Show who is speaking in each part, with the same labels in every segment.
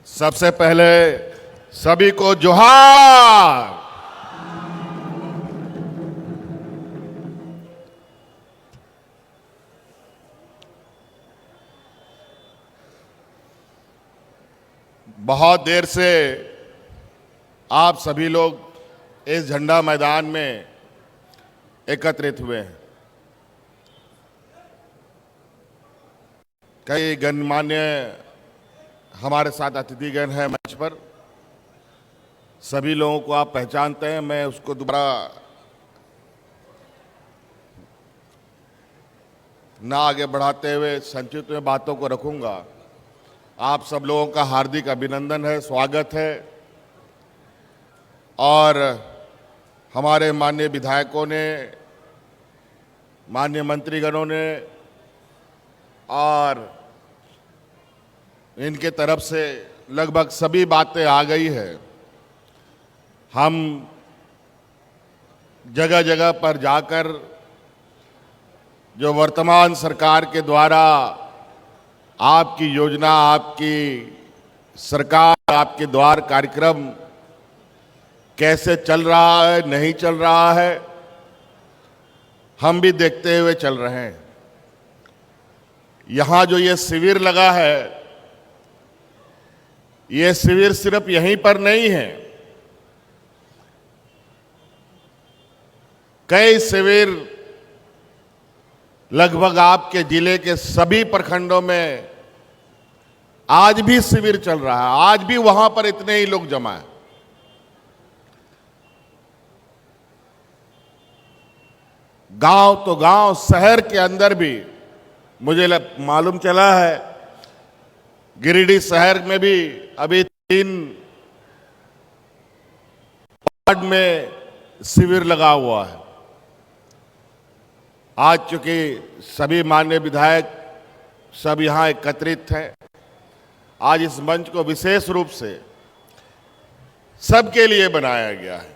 Speaker 1: सबसे पहले सभी को जोहार। बहुत देर से आप सभी लोग इस झंडा मैदान में एकत्रित हुए हैं। कई गणमान्य हमारे साथ अतिथिगण हैं मंच पर। सभी लोगों को आप पहचानते हैं, मैं उसको दोबारा ना आगे बढ़ाते हुए संक्षिप्त में बातों को रखूंगा। आप सब लोगों का हार्दिक अभिनंदन है, स्वागत है। और हमारे माननीय विधायकों ने, माननीय मंत्रीगणों ने और इनके तरफ से लगभग सभी बातें आ गई है। हम जगह जगह पर जाकर जो वर्तमान सरकार के द्वारा आपकी योजना, आपकी सरकार, आपके द्वार कार्यक्रम कैसे चल रहा है, नहीं चल रहा है, हम भी देखते हुए चल रहे हैं। यहाँ जो ये शिविर लगा है, ये शिविर सिर्फ यहीं पर नहीं है। कई शिविर लगभग आपके जिले के सभी प्रखंडों में आज भी शिविर चल रहा है। आज भी वहां पर इतने ही लोग जमा हैं। गांव तो गांव, शहर के अंदर भी मुझे मालूम चला है, गिरिडीह शहर में भी अभी 3 वार्ड में शिविर लगा हुआ है। आज चूंकि सभी माननीय विधायक सब यहां एकत्रित हैं, आज इस मंच को विशेष रूप से सबके लिए बनाया गया है,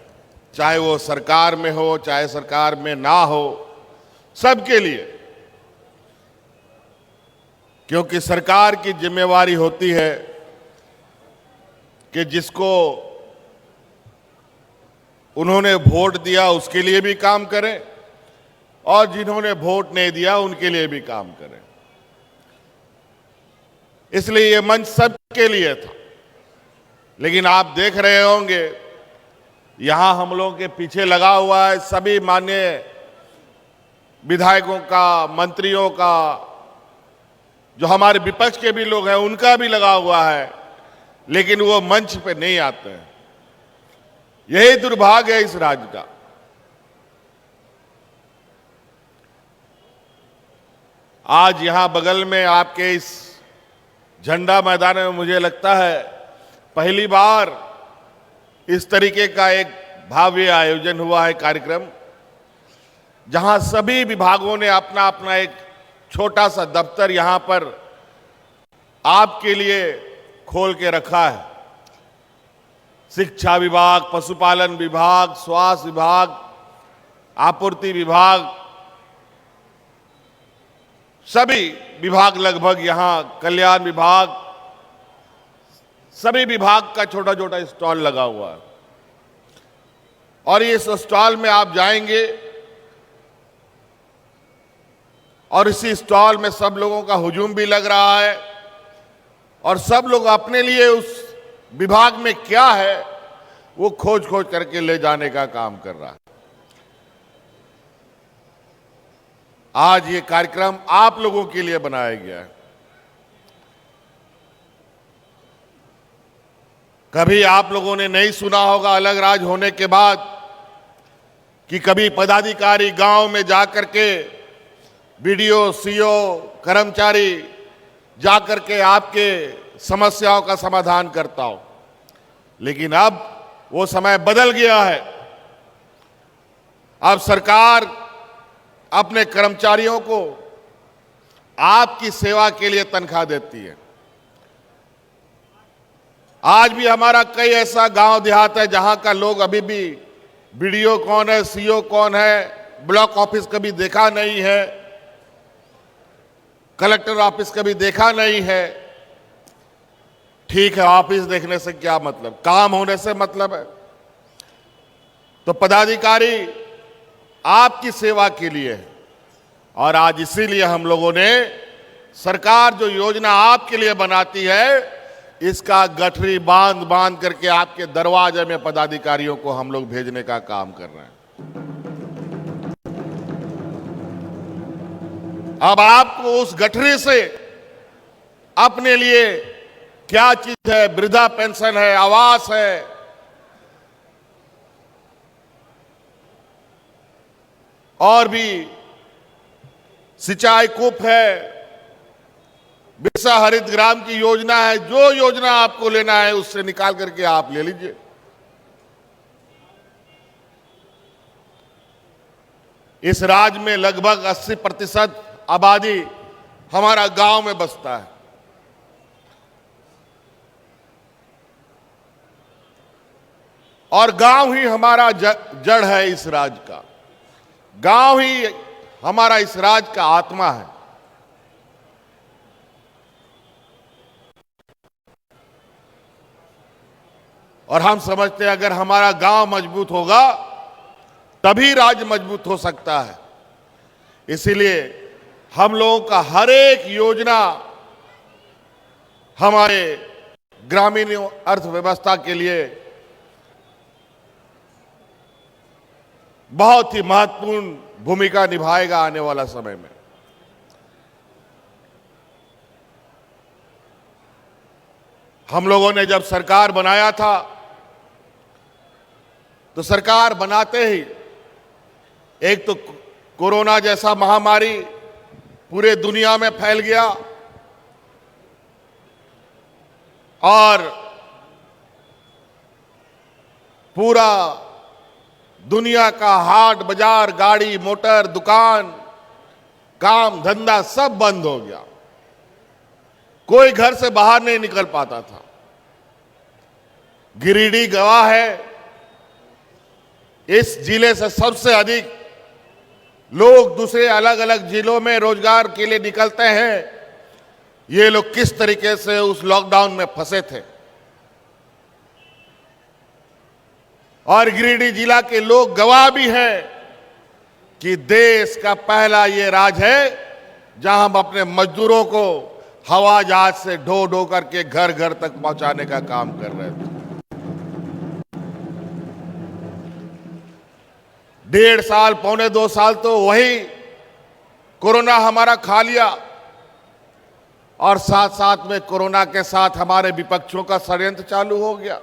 Speaker 1: चाहे वो सरकार में हो, चाहे सरकार में ना हो, सबके लिए। क्योंकि सरकार की जिम्मेवारी होती है कि जिसको उन्होंने वोट दिया उसके लिए भी काम करें और जिन्होंने वोट नहीं दिया उनके लिए भी काम करें। इसलिए ये मंच सबके लिए था। लेकिन आप देख रहे होंगे यहां हम लोगों के पीछे लगा हुआ है सभी माननीय विधायकों का, मंत्रियों का, जो हमारे विपक्ष के भी लोग हैं उनका भी लगा हुआ है, लेकिन वो मंच पे नहीं आते हैं। यही दुर्भाग्य है इस राज्य का। आज यहां बगल में आपके इस झंडा मैदान में मुझे लगता है पहली बार इस तरीके का एक भव्य आयोजन हुआ है, कार्यक्रम, जहां सभी विभागों ने अपना अपना एक छोटा सा दफ्तर यहां पर आपके लिए खोल के रखा है। शिक्षा विभाग, पशुपालन विभाग, स्वास्थ्य विभाग, आपूर्ति विभाग, सभी विभाग लगभग यहां, कल्याण विभाग, सभी विभाग का छोटा छोटा स्टॉल लगा हुआ है। और इस स्टॉल में आप जाएंगे और इसी स्टॉल में सब लोगों का हुजूम भी लग रहा है और सब लोग अपने लिए उस विभाग में क्या है वो खोज खोज करके ले जाने का काम कर रहा है। आज ये कार्यक्रम आप लोगों के लिए बनाया गया है। कभी आप लोगों ने नहीं सुना होगा अलग राज्य होने के बाद कि कभी पदाधिकारी गांव में जाकर के, बीडीओ, सीओ, कर्मचारी जाकर के आपके समस्याओं का समाधान करता हो। लेकिन अब वो समय बदल गया है। अब सरकार अपने कर्मचारियों को आपकी सेवा के लिए तनख्वाह देती है। आज भी हमारा कई ऐसा गांव देहात है जहां का लोग अभी भी बीडीओ कौन है, सीओ कौन है, ब्लॉक ऑफिस कभी देखा नहीं है, कलेक्टर ऑफिस कभी देखा नहीं है। ठीक है, ऑफिस देखने से क्या मतलब, काम होने से मतलब है। तो पदाधिकारी आपकी सेवा के लिए है और आज इसीलिए हम लोगों ने सरकार जो योजना आपके लिए बनाती है इसका गठरी बांध बांध करके आपके दरवाजे में पदाधिकारियों को हम लोग भेजने का काम कर रहे हैं। अब आपको उस गठरी से अपने लिए क्या चीज है, वृद्धा पेंशन है, आवास है, और भी सिंचाई कूप है, बिरसा हरित ग्राम की योजना है, जो योजना आपको लेना है उससे निकाल करके आप ले लीजिए। इस राज्य में लगभग 80% आबादी हमारा गांव में बसता है और गांव ही हमारा जड़ है इस राज्य का, गांव ही हमारा इस राज्य का आत्मा है। और हम समझते हैं अगर हमारा गांव मजबूत होगा तभी राज्य मजबूत हो सकता है। इसीलिए हम लोगों का हर एक योजना हमारे ग्रामीण अर्थव्यवस्था के लिए बहुत ही महत्वपूर्ण भूमिका निभाएगा आने वाला समय में। हम लोगों ने जब सरकार बनाया था तो सरकार बनाते ही एक तो कोरोना जैसा महामारी पूरे दुनिया में फैल गया और पूरा दुनिया का हाट बाजार, गाड़ी मोटर, दुकान, काम धंधा सब बंद हो गया। कोई घर से बाहर नहीं निकल पाता था। गिरिडीह गवाह है, इस जिले से सबसे अधिक लोग दूसरे अलग अलग जिलों में रोजगार के लिए निकलते हैं। ये लोग किस तरीके से उस लॉकडाउन में फंसे थे और गिरिडीह जिला के लोग गवाह भी हैं कि देश का पहला ये राज्य है जहां हम अपने मजदूरों को हवाई जहाज से ढो ढो करके घर घर तक पहुंचाने का काम कर रहे थे। 1.5 साल, पौने 2 साल तो वही कोरोना हमारा खा लिया और साथ साथ में कोरोना के साथ हमारे विपक्षों का षड्यंत्र चालू हो गया।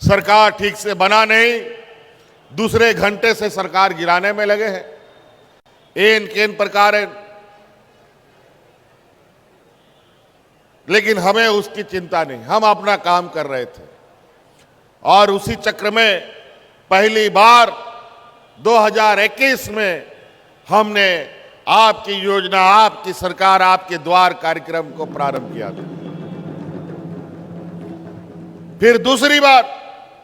Speaker 1: सरकार ठीक से बना नहीं, दूसरे घंटे से सरकार गिराने में लगे हैं एन केन प्रकार। लेकिन हमें उसकी चिंता नहीं, हम अपना काम कर रहे थे और उसी चक्र में पहली बार 2021 में हमने आपकी योजना, आपकी सरकार, आपके द्वार कार्यक्रम को प्रारंभ किया था। फिर दूसरी बार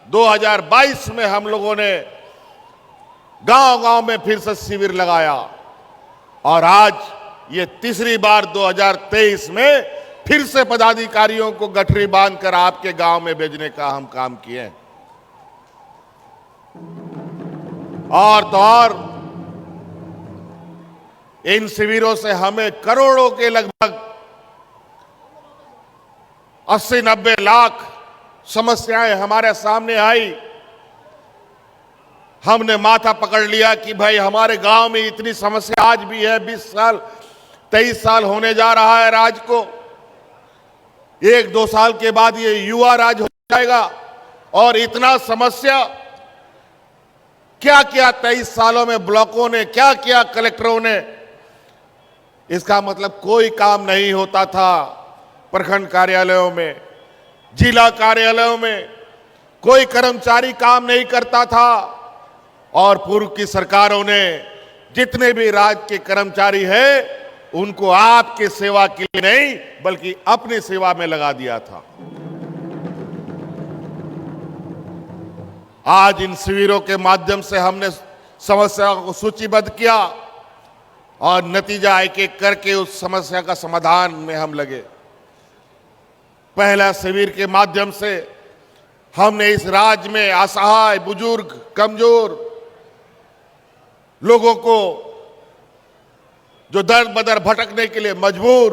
Speaker 1: 2022 में हम लोगों ने गांव-गांव में फिर से शिविर लगाया और आज ये तीसरी बार 2023 में फिर से पदाधिकारियों को गठरी बांधकर आपके गांव में भेजने का हम काम किए। और तो और इन शिविरों से हमें करोड़ों के लगभग 80-90 लाख समस्याएं हमारे सामने आई। हमने माथा पकड़ लिया कि भाई हमारे गांव में इतनी समस्या आज भी है। 20 साल 23 साल होने जा रहा है राज्य को, 1-2 साल के बाद ये युवा राज्य हो जाएगा और इतना समस्या क्या क्या 23 सालों में ब्लॉकों ने क्या किया, कलेक्टरों ने। इसका मतलब कोई काम नहीं होता था प्रखंड कार्यालयों में, जिला कार्यालयों में कोई कर्मचारी काम नहीं करता था और पूर्व की सरकारों ने जितने भी राज्य के कर्मचारी हैं उनको आपकी सेवा के लिए नहीं बल्कि अपनी सेवा में लगा दिया था। आज इन शिविरों के माध्यम से हमने समस्याओं को सूचीबद्ध किया और नतीजा एक एक करके उस समस्या का समाधान में हम लगे। पहला शिविर के माध्यम से हमने इस राज्य में असहाय, बुजुर्ग, कमजोर लोगों को जो दर बदर भटकने के लिए मजबूर,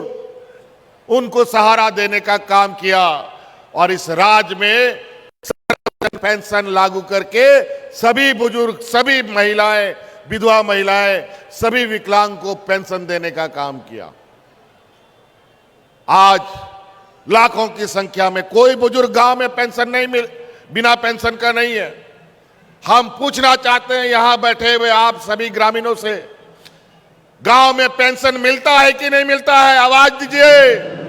Speaker 1: उनको सहारा देने का काम किया। और इस राज्य में पेंशन लागू करके सभी बुजुर्ग, सभी महिलाएं, विधवा महिलाएं, सभी विकलांग को पेंशन देने का काम किया। आज लाखों की संख्या में कोई बुजुर्ग गांव में पेंशन नहीं बिना पेंशन का नहीं है। हम पूछना चाहते हैं यहां बैठे हुए आप सभी ग्रामीणों से, गांव में पेंशन मिलता है कि नहीं मिलता है? आवाज दीजिए।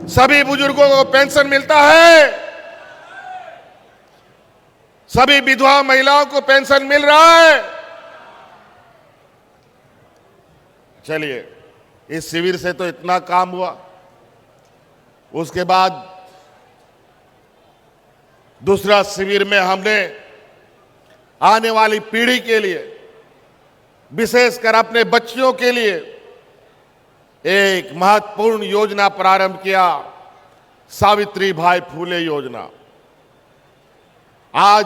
Speaker 1: सभी बुजुर्गों को पेंशन मिलता है? सभी विधवा महिलाओं को पेंशन मिल रहा है? चलिए, इस शिविर से तो इतना काम हुआ। उसके बाद दूसरा शिविर में हमने आने वाली पीढ़ी के लिए, विशेषकर अपने बच्चियों के लिए एक महत्वपूर्ण योजना प्रारंभ किया, सावित्रीबाई फूले योजना। आज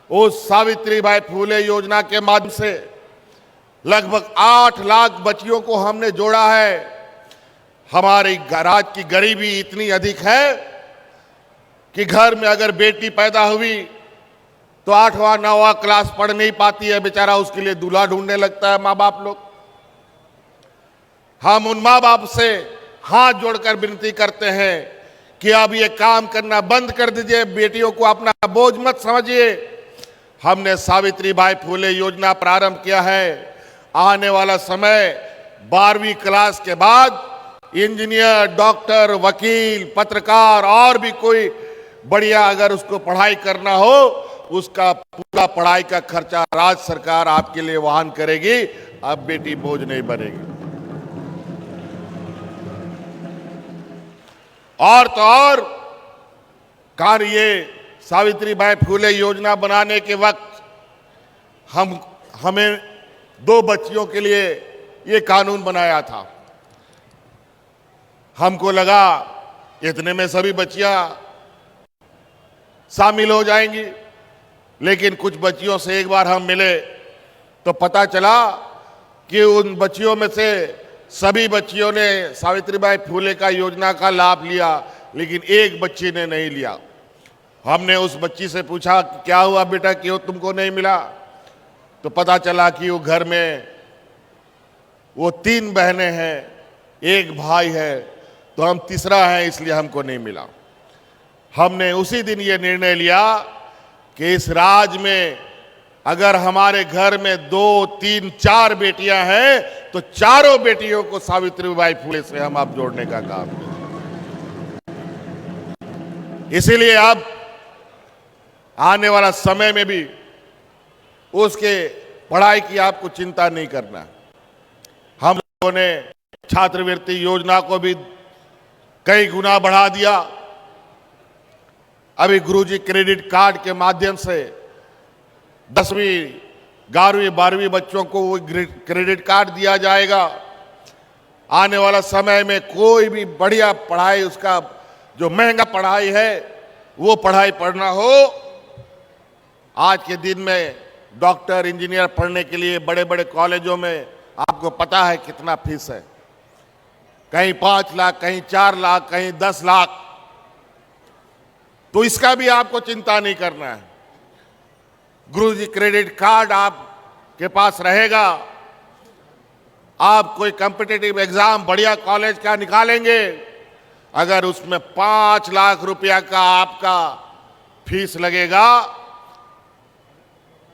Speaker 1: उस सावित्रीबाई फूले योजना के माध्यम से लगभग 8 लाख बच्चियों को हमने जोड़ा है। हमारे राज्य की गरीबी इतनी अधिक है कि घर में अगर बेटी पैदा हुई तो 8वां 9वां क्लास पढ़ नहीं पाती है, बेचारा उसके लिए दूल्हा ढूंढने लगता है माँ बाप लोग। हम उन माँ बाप से हाथ जोड़कर विनती करते हैं कि अब ये काम करना बंद कर दीजिए, बेटियों को अपना बोझ मत समझिए। हमने सावित्रीबाई फूले योजना प्रारंभ किया है। आने वाला समय 12वीं क्लास के बाद इंजीनियर, डॉक्टर, वकील, पत्रकार और भी कोई बढ़िया अगर उसको पढ़ाई करना हो, उसका पूरा पढ़ाई का खर्चा राज्य सरकार आपके लिए वहन करेगी। अब बेटी बोझ नहीं बनेगी। और तो और कार्य ये सावित्रीबाई फूले योजना बनाने के वक्त हमें 2 बच्चियों के लिए ये कानून बनाया था। हमको लगा इतने में सभी बच्चियां शामिल हो जाएंगी, लेकिन कुछ बच्चियों से एक बार हम मिले तो पता चला कि उन बच्चियों में से सभी बच्चियों ने सावित्रीबाई फूले का योजना का लाभ लिया, लेकिन एक बच्ची ने नहीं लिया। हमने उस बच्ची से पूछा क्या हुआ बेटा, क्यों तुमको नहीं मिला? तो पता चला कि वो घर में वो 3 बहनें हैं, 1 भाई है, तो हम तीसरा हैं, इसलिए हमको नहीं मिला। हमने उसी दिन ये निर्णय लिया कि इस राज्य में अगर हमारे घर में 2, 3, 4 बेटियां हैं तो चारों बेटियों को सावित्रीबाई फूले से हम अब जोड़ने का काम करें। इसीलिए अब आने वाला समय में भी उसके पढ़ाई की आपको चिंता नहीं करना। हम लोगों ने छात्रवृत्ति योजना को भी कई गुना बढ़ा दिया। अभी गुरुजी क्रेडिट कार्ड के माध्यम से 10वीं, 11वीं, 12वीं बच्चों को वो क्रेडिट कार्ड दिया जाएगा। आने वाला समय में कोई भी बढ़िया पढ़ाई, उसका जो महंगा पढ़ाई है वो पढ़ाई पढ़ना हो, आज के दिन में डॉक्टर, इंजीनियर पढ़ने के लिए बड़े बड़े कॉलेजों में आपको पता है कितना फीस है। कहीं 5 लाख, कहीं 4 लाख, कहीं 10 लाख। तो इसका भी आपको चिंता नहीं करना है। गुरुजी क्रेडिट कार्ड आपके पास रहेगा। आप कोई कॉम्पिटिटिव एग्जाम बढ़िया कॉलेज का निकालेंगे, अगर उसमें 5 लाख रुपया का आपका फीस लगेगा,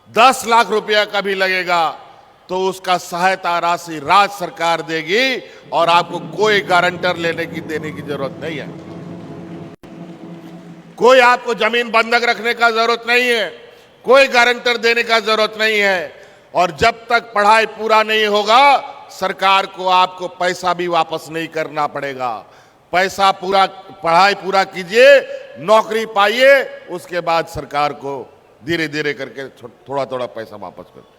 Speaker 1: 10 लाख रुपया का भी लगेगा, तो उसका सहायता राशि राज्य सरकार देगी और आपको कोई गारंटर देने की जरूरत नहीं है। कोई आपको जमीन बंधक रखने का जरूरत नहीं है, कोई गारंटर देने का जरूरत नहीं है। और जब तक पढ़ाई पूरा नहीं होगा, सरकार को आपको पैसा भी वापस नहीं करना पड़ेगा। पैसा पूरा, पढ़ाई पूरा कीजिए, नौकरी पाइए, उसके बाद सरकार को धीरे धीरे करके थोड़ा थोड़ा पैसा वापस कर।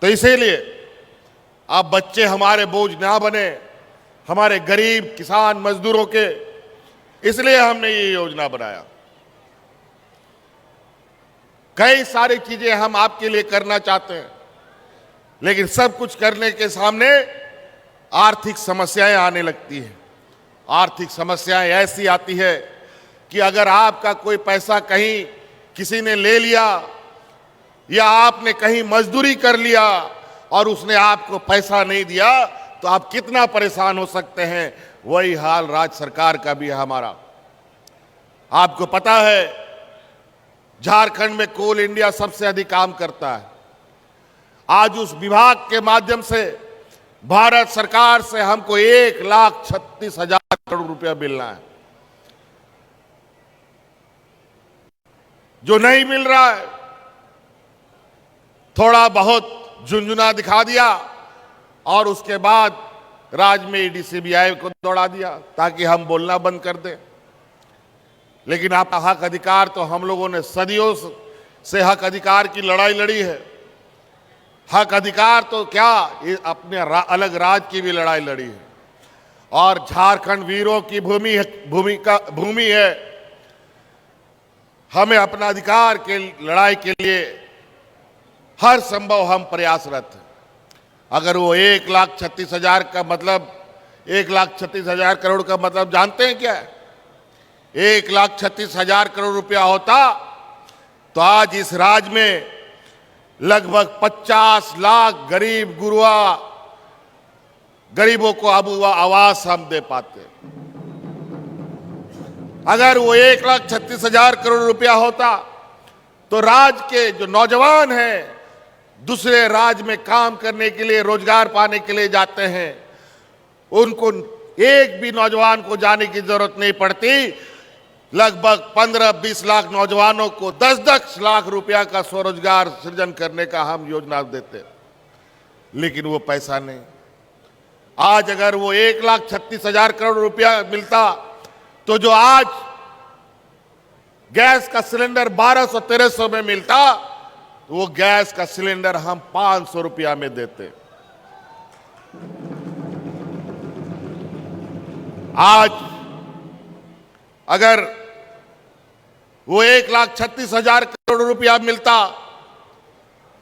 Speaker 1: तो इसीलिए अब बच्चे हमारे बोझ ना बने, हमारे गरीब किसान मजदूरों के, इसलिए हमने ये योजना बनाया। कई सारी चीजें हम आपके लिए करना चाहते हैं, लेकिन सब कुछ करने के सामने आर्थिक समस्याएं आने लगती हैं। आर्थिक समस्याएं ऐसी आती है कि अगर आपका कोई पैसा कहीं किसी ने ले लिया या आपने कहीं मजदूरी कर लिया और उसने आपको पैसा नहीं दिया तो आप कितना परेशान हो सकते हैं। वही हाल राज्य सरकार का भी है हमारा। आपको पता है झारखंड में कोल इंडिया सबसे अधिक काम करता है। आज उस विभाग के माध्यम से भारत सरकार से हमको 1,36,000 करोड़ रुपया मिलना है, जो नहीं मिल रहा है। थोड़ा बहुत झुंझुना दिखा दिया और उसके बाद राज्य में ईडी सीबीआई को दौड़ा दिया ताकि हम बोलना बंद कर दें। लेकिन आपका हक अधिकार तो हम लोगों ने सदियों से हक अधिकार की लड़ाई लड़ी है। हक अधिकार तो क्या, ये अपने अलग राज्य की भी लड़ाई लड़ी है। और झारखंड वीरों की भूमि है। हमें अपना अधिकार के लड़ाई के लिए हर संभव हम प्रयासरत हैं। अगर वो 1,36,000 का मतलब 1,36,000 करोड़ का मतलब जानते हैं क्या है? 1,36,000 करोड़ रुपया होता तो आज इस राज्य में लगभग 50 लाख गरीबों को अब आवास हम दे पाते। अगर वो 1,36,000 करोड़ रुपया होता तो राज्य के जो नौजवान हैं, दूसरे राज्य में काम करने के लिए, रोजगार पाने के लिए जाते हैं, उनको एक भी नौजवान को जाने की जरूरत नहीं पड़ती। लगभग 15-20 लाख नौजवानों को 10-10 लाख रुपया का स्वरोजगार सृजन करने का हम योजना देते, लेकिन वो पैसा नहीं। आज अगर वो 1,36,000 करोड़ रुपया मिलता तो जो आज गैस का सिलेंडर 1200-1300 में मिलता, तो वो गैस का सिलेंडर हम 500 रुपया में देते। आज अगर वो 1,36,000 करोड़ रुपया मिलता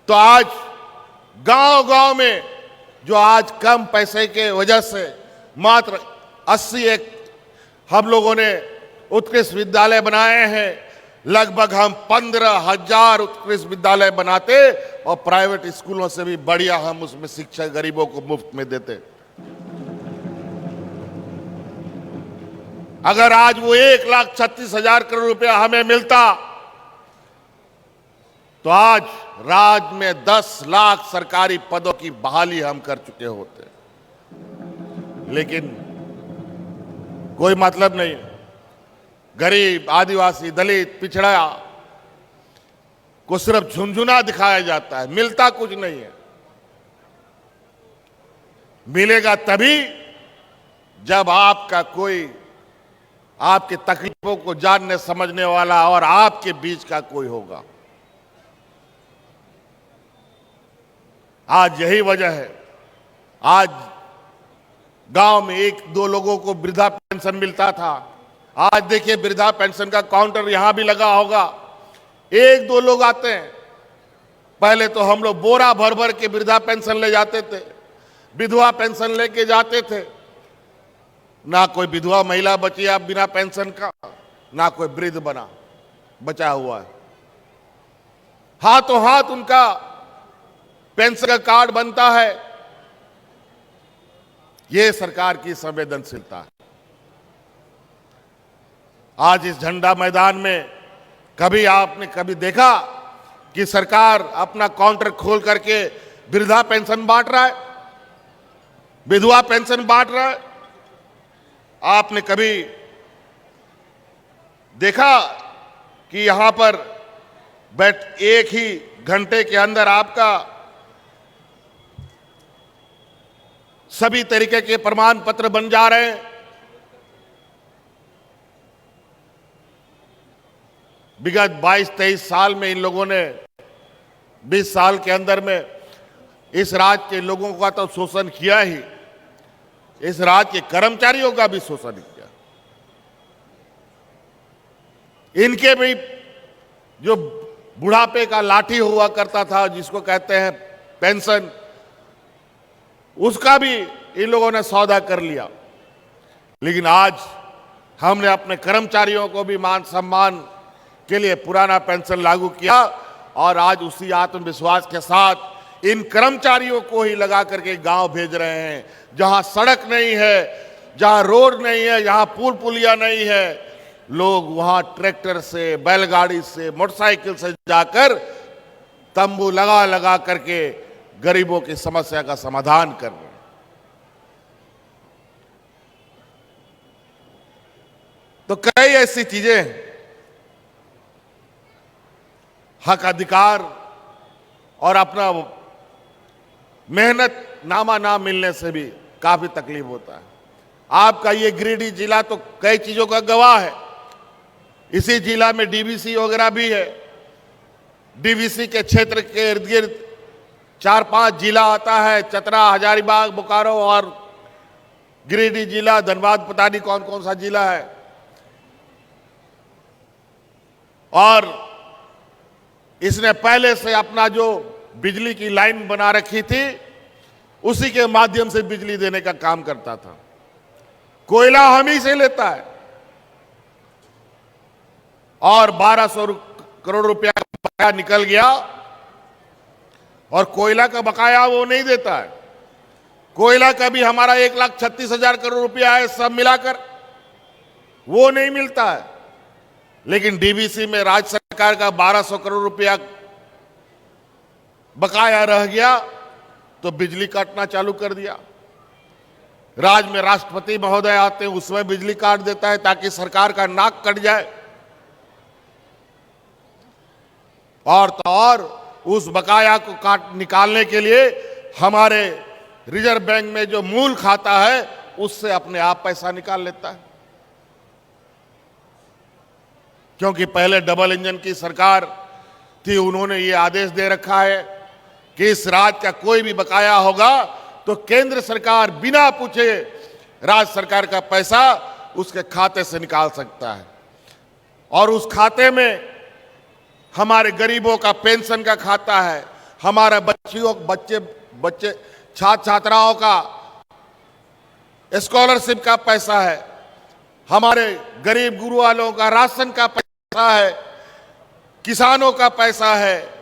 Speaker 1: तो आज गांव-गांव में जो आज कम पैसे के वजह से मात्र 81 हम लोगों ने उत्कृष्ट विद्यालय बनाए हैं, लगभग हम 15,000 उत्कृष्ट विद्यालय बनाते और प्राइवेट स्कूलों से भी बढ़िया हम उसमें शिक्षा गरीबों को मुफ्त में देते। अगर आज वो 1,36,000 करोड़ रुपया हमें मिलता तो आज राज्य में 10 लाख सरकारी पदों की बहाली हम कर चुके होते, लेकिन कोई मतलब नहीं। गरीब, आदिवासी, दलित, पिछड़ा को सिर्फ झुंझुना दिखाया जाता है, मिलता कुछ नहीं है। मिलेगा तभी जब आपका कोई आपकी तकलीफों को जानने समझने वाला और आपके बीच का कोई होगा। आज यही वजह है, आज गांव में 1-2 लोगों को वृद्धा पेंशन मिलता था, आज देखिए वृद्धा पेंशन का काउंटर यहां भी लगा होगा। 1-2 लोग आते हैं। पहले तो हम लोग बोरा भर भर के वृद्धा पेंशन ले जाते थे, विधवा पेंशन लेके जाते थे। ना कोई विधवा महिला बची अब बिना पेंशन का, ना कोई वृद्ध बचा हुआ है। हाथों हाथ उनका पेंशन का कार्ड बनता है। यह सरकार की संवेदनशीलता है। आज इस झंडा मैदान में कभी देखा कि सरकार अपना काउंटर खोल करके वृद्धा पेंशन बांट रहा है, विधवा पेंशन बांट रहा है? आपने कभी देखा कि यहां पर एक ही घंटे के अंदर आपका सभी तरीके के प्रमाण पत्र बन जा रहे हैं? विगत 22-23 साल में इन लोगों ने 20 साल के अंदर में इस राज्य के लोगों का तो शोषण किया ही, इस राज्य के कर्मचारियों का भी शोषण किया। इनके भी जो बुढ़ापे का लाठी हुआ करता था, जिसको कहते हैं पेंशन, उसका भी इन लोगों ने सौदा कर लिया। लेकिन आज हमने अपने कर्मचारियों को भी मान सम्मान के लिए पुराना पेंशन लागू किया और आज उसी आत्मविश्वास के साथ इन कर्मचारियों को ही लगा करके गांव भेज रहे हैं, जहां सड़क नहीं है, जहां रोड नहीं है, जहां पुल पुलिया नहीं है। लोग वहां ट्रैक्टर से, बैलगाड़ी से, मोटरसाइकिल से जाकर तंबू लगा लगा करके गरीबों की समस्या का समाधान कर रहे हैं। तो कई ऐसी चीजें, हक अधिकार और अपना मेहनत नामा ना मिलने से भी काफी तकलीफ होता है। आपका ये गिरिडीह जिला तो कई चीजों का गवाह है। इसी जिला में डीवीसी वगैरह भी है। डीवीसी के क्षेत्र के इर्द गिर्द 4-5 जिला आता है, चतरा, हजारीबाग, बोकारो और गिरिडीह जिला, धनबाद, पता नहीं कौन कौन सा जिला है। और इसने पहले से अपना जो बिजली की लाइन बना रखी थी, उसी के माध्यम से बिजली देने का काम करता था। कोयला हम ही से लेता है और 1200 करोड़ रुपया का बकाया निकल गया और कोयला का बकाया वो नहीं देता है। कोयला का भी हमारा 1,36,000 करोड़ रुपया है, सब मिलाकर वो नहीं मिलता है। लेकिन डीवीसी में राज्य सरकार का 1200 करोड़ रुपया बकाया रह गया तो बिजली काटना चालू कर दिया। राज्य में राष्ट्रपति महोदय आते हैं, उसमें बिजली काट देता है ताकि सरकार का नाक कट जाए। और तो और उस बकाया को निकालने के लिए हमारे रिजर्व बैंक में जो मूल खाता है, उससे अपने आप पैसा निकाल लेता है। क्योंकि पहले डबल इंजन की सरकार थी, उन्होंने ये आदेश दे रखा है कि इस राज्य का कोई भी बकाया होगा तो केंद्र सरकार बिना पूछे राज्य सरकार का पैसा उसके खाते से निकाल सकता है। और उस खाते में हमारे गरीबों का पेंशन का खाता है, हमारे बच्चे छात्र छात्राओं का स्कॉलरशिप का पैसा है, हमारे गरीब गुरु वालों का राशन का पैसा है, किसानों का पैसा है।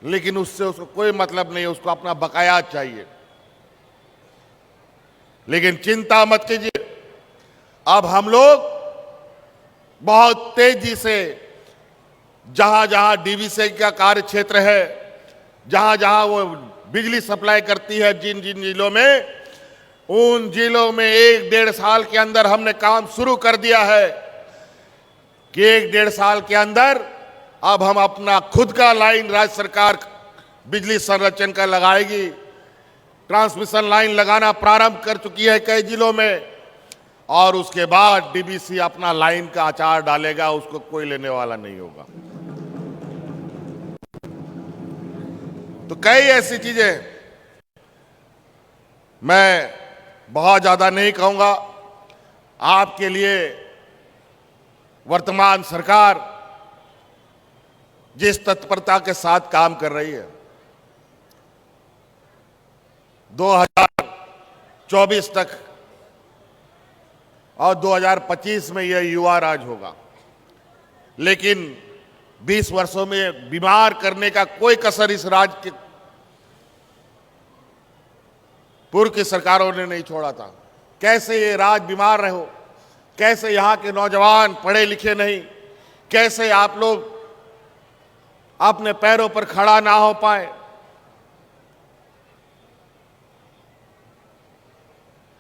Speaker 1: लेकिन उससे उसको कोई मतलब नहीं, उसको अपना बकाया चाहिए। लेकिन चिंता मत कीजिए, अब हम लोग बहुत तेजी से जहां जहां डीवीसी का कार्य क्षेत्र है, जहां जहां वो बिजली सप्लाई करती है, जिन जिन जिलों में, उन जिलों में 1-1.5 साल के अंदर हमने काम शुरू कर दिया है कि 1-1.5 साल के अंदर अब हम अपना खुद का लाइन राज्य सरकार बिजली संरक्षण का लगाएगी। ट्रांसमिशन लाइन लगाना प्रारंभ कर चुकी है कई जिलों में और उसके बाद डीवीसी अपना लाइन का अचार डालेगा, उसको कोई लेने वाला नहीं होगा। तो कई ऐसी चीजें, मैं बहुत ज्यादा नहीं कहूंगा। आपके लिए वर्तमान सरकार जिस तत्परता के साथ काम कर रही है, 2024 तक और 2025 में यह युवा राज होगा। लेकिन 20 वर्षों में बीमार करने का कोई कसर इस राज्य के पूर्व की सरकारों ने नहीं छोड़ा था। कैसे ये राज्य बीमार रहो, कैसे यहां के नौजवान पढ़े लिखे नहीं, कैसे आप लोग अपने पैरों पर खड़ा ना हो पाए।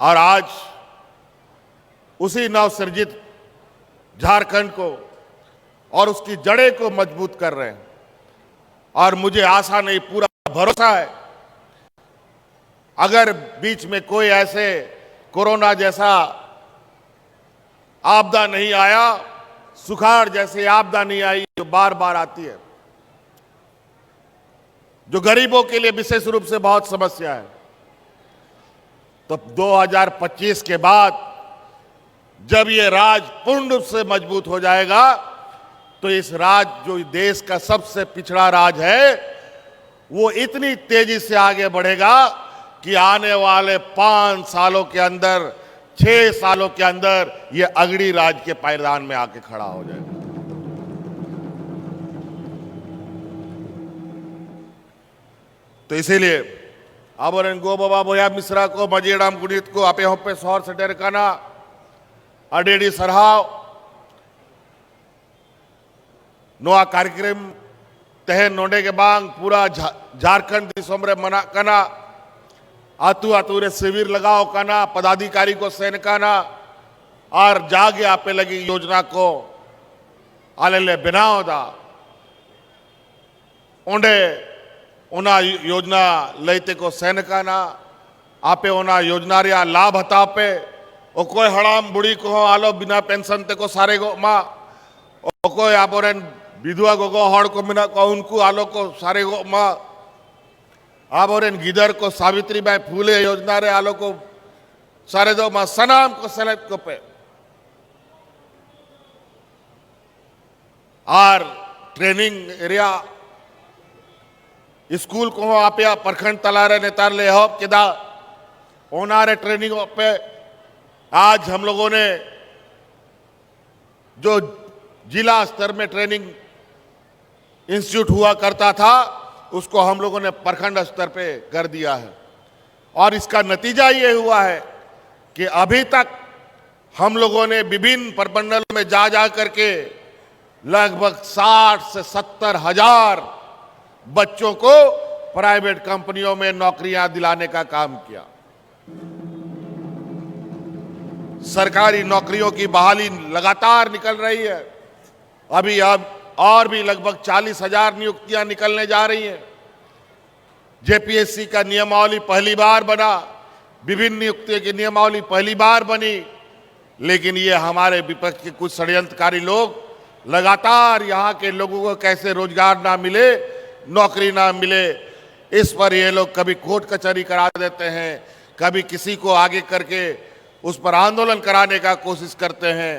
Speaker 1: और आज उसी नवसृजित झारखंड को और उसकी जड़ें को मजबूत कर रहे हैं। और मुझे आशा नहीं, पूरा भरोसा है, अगर बीच में कोई ऐसे कोरोना जैसा आपदा नहीं आया, सुखाड़ जैसी आपदा नहीं आई जो बार बार आती है, जो गरीबों के लिए विशेष रूप से बहुत समस्या है। तो 2025 के बाद जब ये राज पूर्ण रूप से मजबूत हो जाएगा तो इस जो देश का सबसे पिछड़ा राज है वो इतनी तेजी से आगे बढ़ेगा कि आने वाले 5 सालों के अंदर, 6 सालों के अंदर ये अगड़ी राज के पायदान में आके खड़ा हो जाएगा। तो इसीलिए आबोरेन गो बाबा बोया मिश्रा को, मजीराम गुणित को आपे होपे सौर सटेर काना अडेडी सरहाव नोआ कार्यक्रम तहन नोडे के बांग पूरा झारखंड दिसोम रे मना कना आतु आतु रे शिविर लगाओ कना पदाधिकारी को सेन काना और जागे आपे लगी योजना को आले ले बनाओ दा ओंडे ओना योजना लेते को सेन काना आपे ओना योजना रे लाभ हता पे ओ कोई हड़ाम बुढ़ी को आलो बिना पेंशन ते को सारे गो मा ओ कोई आपोरेन विधवा गोगो हड़ को मिना को उनको आलो को सारे गो मा आबोरेन गिदर को सावित्री बाई फूले योजना रे आलो को सारे दो मा सनाम को सेलेक्ट को पे और ट्रेनिंग एरिया स्कूल को आप या प्रखंड तलारे नेतार ले हो किदा ओनारे ट्रेनिंग पे आज हम लोगों ने जो जिला स्तर में ट्रेनिंग इंस्टीट्यूट हुआ करता था उसको हम लोगों ने प्रखंड स्तर पे कर दिया है और इसका नतीजा ये हुआ है कि अभी तक हम लोगों ने विभिन्न प्रमंडलों में जा करके लगभग 60 से 70 हजार बच्चों को प्राइवेट कंपनियों में नौकरियां दिलाने का काम किया। सरकारी नौकरियों की बहाली लगातार निकल रही है। अभी अब और भी लगभग 40,000 नियुक्तियां निकलने जा रही हैं। जेपीएससी का नियमावली पहली बार बना, विभिन्न नियुक्तियों की नियमावली पहली बार बनी, लेकिन ये हमारे विपक्ष के कुछ षड्यंत्रकारी लोग लगातार यहाँ के लोगों को कैसे रोजगार ना मिले, नौकरी ना मिले, इस पर ये लोग कभी कोर्ट कचहरी करा देते हैं, कभी किसी को आगे करके उस पर आंदोलन कराने का कोशिश करते हैं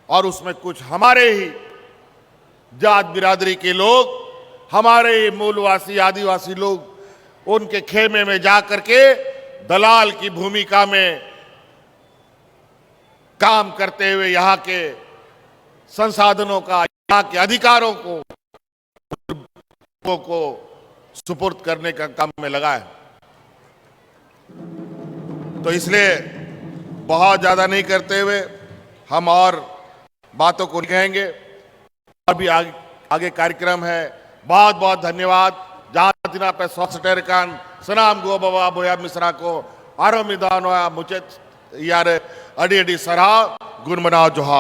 Speaker 1: और उसमें कुछ हमारे ही जात बिरादरी के लोग, हमारे ही मूलवासी आदिवासी लोग उनके खेमे में जा करके दलाल की भूमिका में काम करते हुए यहाँ के संसाधनों का, यहाँ के अधिकारों को सुपुर्द करने का काम में लगा है। तो इसलिए बहुत ज्यादा नहीं करते हुए हम और बातों को कहेंगे और भी आगे कार्यक्रम है। बहुत बहुत धन्यवाद। जहां दिना पे सटेर कान सनाम गो बाबा बोया मिश्रा को आरो मिदान मुचे यार अडी अडी सराह गुण मनाओ जोहार।